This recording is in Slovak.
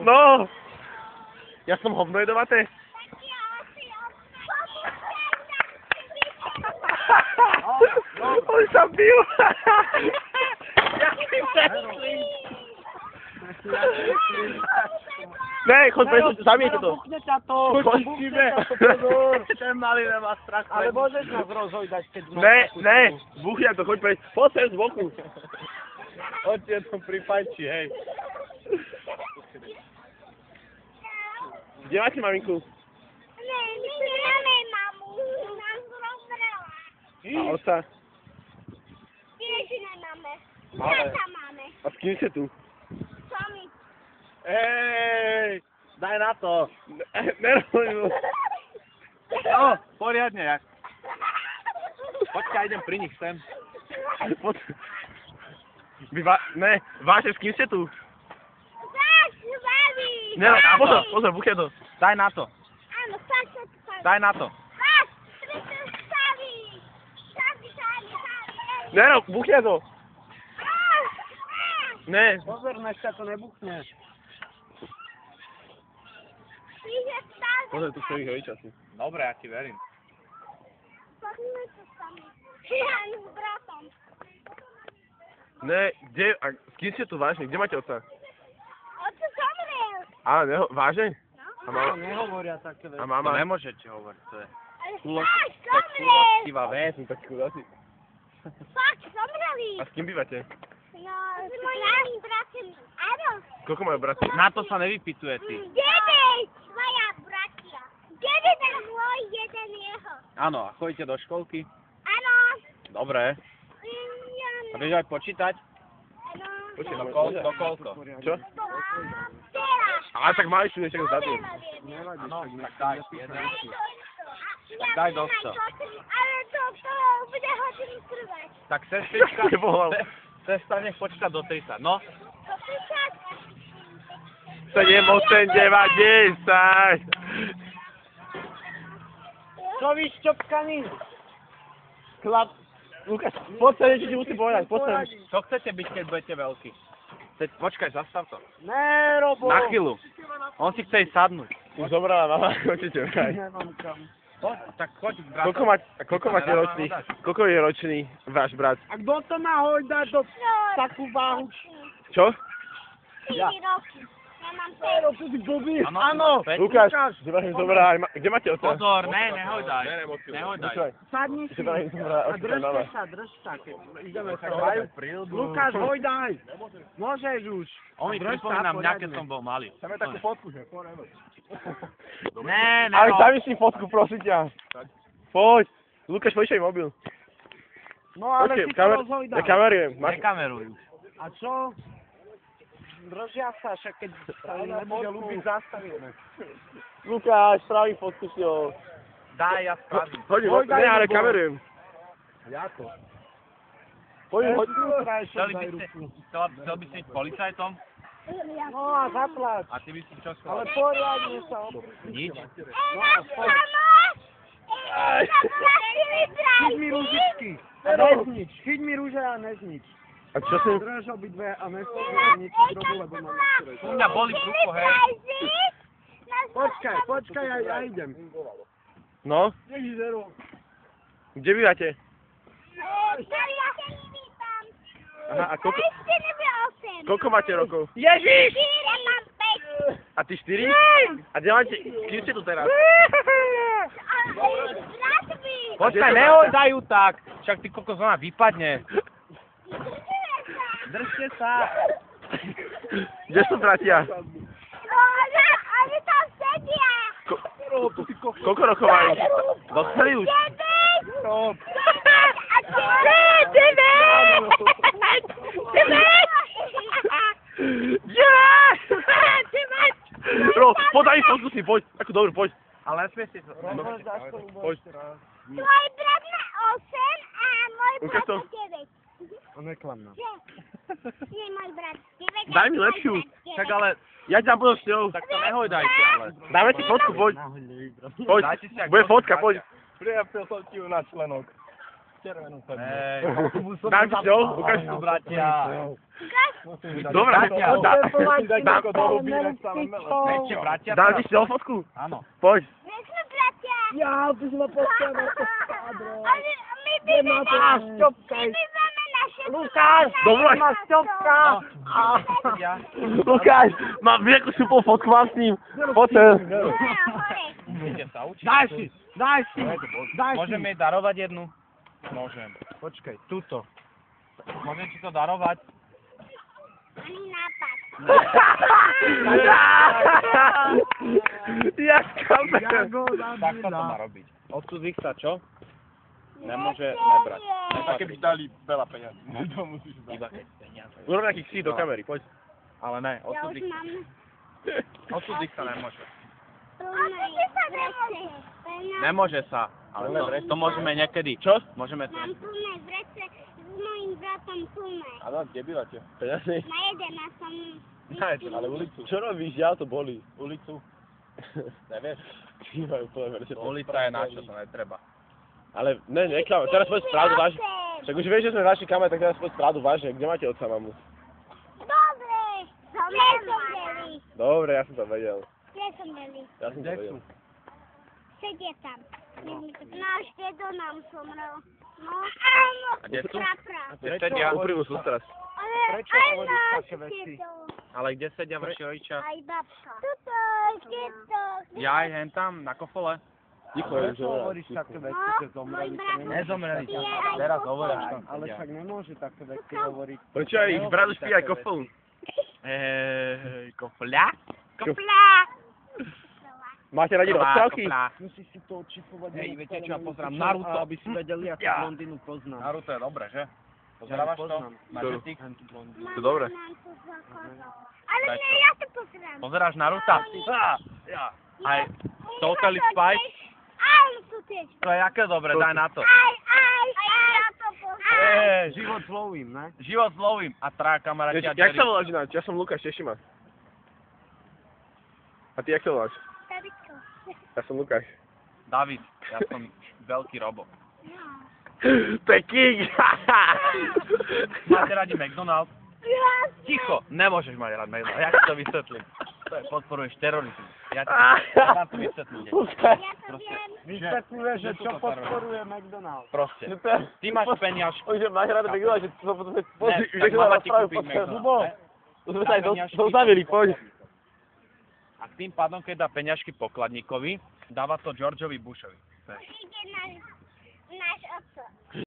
No! Ja som hovno jedovaté. On sa bil! Ne, choď preč, zamiete to. Buchne ťa to, buchne ťa to, pozor. Ten malý nemá strach. Ale môžeš nás rozhojdať, keď máš takú Ne, buchňa to, choď preč. Poď sem z boku. Poď je to pripajči, hej. Kde máte maminku? Ne, my nemáme mamu. Nás rozvrela. A oca? Tiež nemáme. Ale- Brata máme. A s kým ste tu? Sami. Ej, daj na to. Nerobím. No, poriadne, jak. Počkaj, idem pri nich sem. Ne, vážne, s kým ste tu? Zás, baví. Ne, pozor, buchne to. Daj na to. Áno, tak sa to staví. Daj na to. Zás, tri sa staví. Staví. Nerob, buchne to. Ne. Pozor, než ťa to nebuchne. Príde stále. Pozor, tu stojí rodič asi. Dobre, ja ti verím. Poďme to sami. Ja s bratom. Ne, kde, a s kým ste tu vážne? Kde máte oca? Oco zomrel. Á, vážne? A mama? Nehovoria také veci. A To mama? nemôžete hovoriť, to je. Ale Kulo- fakt zomrel. Chtivá vec. Som tak chudátý. Fakt zomreli. A s kým bývate? No, s mojím bratom. Áno. Koľko majú bratí? Na to sa nevypituje, ty. 9 tvoja bratia. 9 je môj, 1 jeho. Áno, a chodíte do školky? Áno. Dobre. A vieš aj počítať? Áno. Počkaj, Do koľko? Čo? Teraz. Ale tak mali ešte nechak zadu. Áno, tak daj. Tak daj do 100. Ale to bude hodinu trvať. Tak sestrička, Nevolal. sestra nech počíta do 30. No, To 30. 7, 8, 9, 10. čo vy šťopkaní? Chlap. Lukáš, poď sa, niečo ti musím povedať, poď sem. Čo chcete byť, keď budete veľký? Počkaj, zastav to. Ne, Robo. Na chvíľu. On si chce ísť sadnúť. Už zobrala mama, určite vraj. Nemám kam. Poď, tak choď k bratovi. Koľko máte ročných? Koľko je ročný váš brat? A kto to má hojdať do takú váhu? Čo? 4 roky. Ja mám 5. Robo, ty blbý. Áno, päť. Lukáš, Ibrahim zobrala, kde máte oca? Pozor, nehojdaj. Nehojdaj. Počúvaj, Sadni si. Ibrahim zobrala A oca mama. drž sa, keď ideme sa Majú hľadať. príľbu. Lukáš, hojdaj. Môžeš už. On mi Drž sa pripomínam mňa, keď poriadne. som bol malý. Chceme takú fotku, že? Ne, Ale no. daj mi si fotku, prosím ťa. Poď. Lukáš, poďšaj mobil. No ale Počkej, si to ja rozhojdaj. kamerujem. Máš... Nekamerujú. A čo? Držia sa, však keď sa im nebude ľúbiť, zastavíme. Lukáš, spraví fotku si ho. Daj, ja spravím. Hoď, Hoď, ne, ale Lubo. kamerujem. Jako? Poď, hoď. Chcel by si byť policajtom? No a zaplať. A ty by si čo Ale chcel? poriadne sa Nič. No a poď. Chyť mi rúžičky. A neznič. Chyť mi rúže a neznič. A čo si... Drž obidve a nestôžite nič drobu, lebo mám na U mňa boli brucho, hej. Počkaj, ja idem. No? Kde bývate? Aha, a koľko máte rokov? Ježiš! Ja mám 5. A ty 4? A kde máte... Kým ste tu teraz? Počkaj, nehoďajú tak. Však ty kokos, ona vypadne. Držte sa. Kde sú bratia? Oni tam sedia. Koľko rokov majú? Dospeli už? 9. No. A ty? 9. Ro, podaj mi fotku si, poď. Ako dobre, poď. Ale nesmie si to. Poď. Tvoj brat má 8 a môj Ukáž brat to. má 9. Neklam nám. Nie, môj brat 9. Daj mi lepšiu. Tak ale, Ja ti tam budem s ňou. tak to nehojdajte, ale. Dáme ti fotku, poď. Poď. Dajte si ak Bude fotku, fotka, dajte. poď. Prijapil som ti ju na členok. červenú Dám ti to, ukáž to, bratia. Dobre, Ešte, bratia. dám ti to fotku? Áno. Poď. Sme bratia. Ja, by sme postavili to kádro. Ale my bývame naše... Lukáš, Dobre. má Stopka. Ja. Lukáš, mám nejakú super fotku, mám s ním. Poď sem. Chcete sa učiť? Daj si, daj si. Môžem jej darovať jednu? Môžem. Počkaj, tuto. Môžem ti to darovať? Ani nápad. Ja skápem. Takto to má robiť. Odsudzik sa čo? Nemôže nebrať. A keby dali veľa peňazí. To musíš dať. Iba keď peniaze. Urob nejaký ksít do kamery, poď. Ale ne, Ja už odsudzik. mám... Odsudzik sa nemôže. Odsudzik sa nemôže. Nemôže sa. Ale to môžeme niekedy. Čo? Môžeme to. Mám plné vrece s mojím bratom plné. Áno, kde bývate? Peňazí? Na 11 som... Ale ulicu. Čo robíš? Ja to bolí. Ulicu? Nevieš? Majú plné vrece. Ulica je na čo, to netreba. Ale ne, neklam. Teraz poď pravdu vážne. Však už vieš, že sme našli kamer, tak teraz poď pravdu vážne. Kde máte otca, mamu? Dobre. Zomreli. Dobre, ja som to vedel. Kde zomreli? Ja som to vedel. Sedia tam. Náš dedo nám zomrel. No, áno. A kde sú? Prapra. Kde sedia? Úprimnú sústrasť. Ale Prečo aj hovoríš náš také veci? dedo. Ale kde sedia vaši rodičia? Aj babka. Tuto, dedo. Ja aj hen tam, na kofole. Ticho, Prečo že hovoríš také veci, že zomreli? To nemôže. Nezomreli tam. Teraz hovoríš tam. Ale však nemôže také veci hovoriť. Prečo aj ich brat už pije aj kofolu? Kofľa? Kopla. Máte radi rozprávky? Musíš si to očipovať. Hej, viete čo, ja pozerám Naruto. Aby si vedeli, ako Ja. blondínu poznám. Naruto je dobré, že? Pozerávaš to? Poznám. Na To- Jetix? To dobre. Ale Daj nie, to. ja to pozerám. Pozeráš Naruto? Ja. Aj Totally Spice? Áno, tu tiež. To je aké dobre, daj na to. Aj, ja to pozerám. Život zlovím, ne? Život s lovím. A traja kamaráti a Jak sa Jerry. voláš ináč? Ja som Lukáš, teší ma. A ty jak sa voláš? Tabičko. Ja som Lukáš. David, ja som veľký robot. To je king! Máte radi McDonald's? Ja. Ticho, nemôžeš mať rád McDonald's. Ja ti to vysvetlím. To je, podporuješ terorizmus. Ja vám to vysvetlím. Lukáš. Ja to viem. Vysvetľuje, že Že sú čo to podporuje McDonald's. Proste. Ty máš peniažky. Že máš rád McDonald's, že to potom sme... Ne, tak mama ti kúpi McDonald's. ne? To sme sa aj dozavili, poď. A tým pádom, keď dá peňažky pokladníkovi, dáva to Georgeovi Bushovi. Ide náš otco.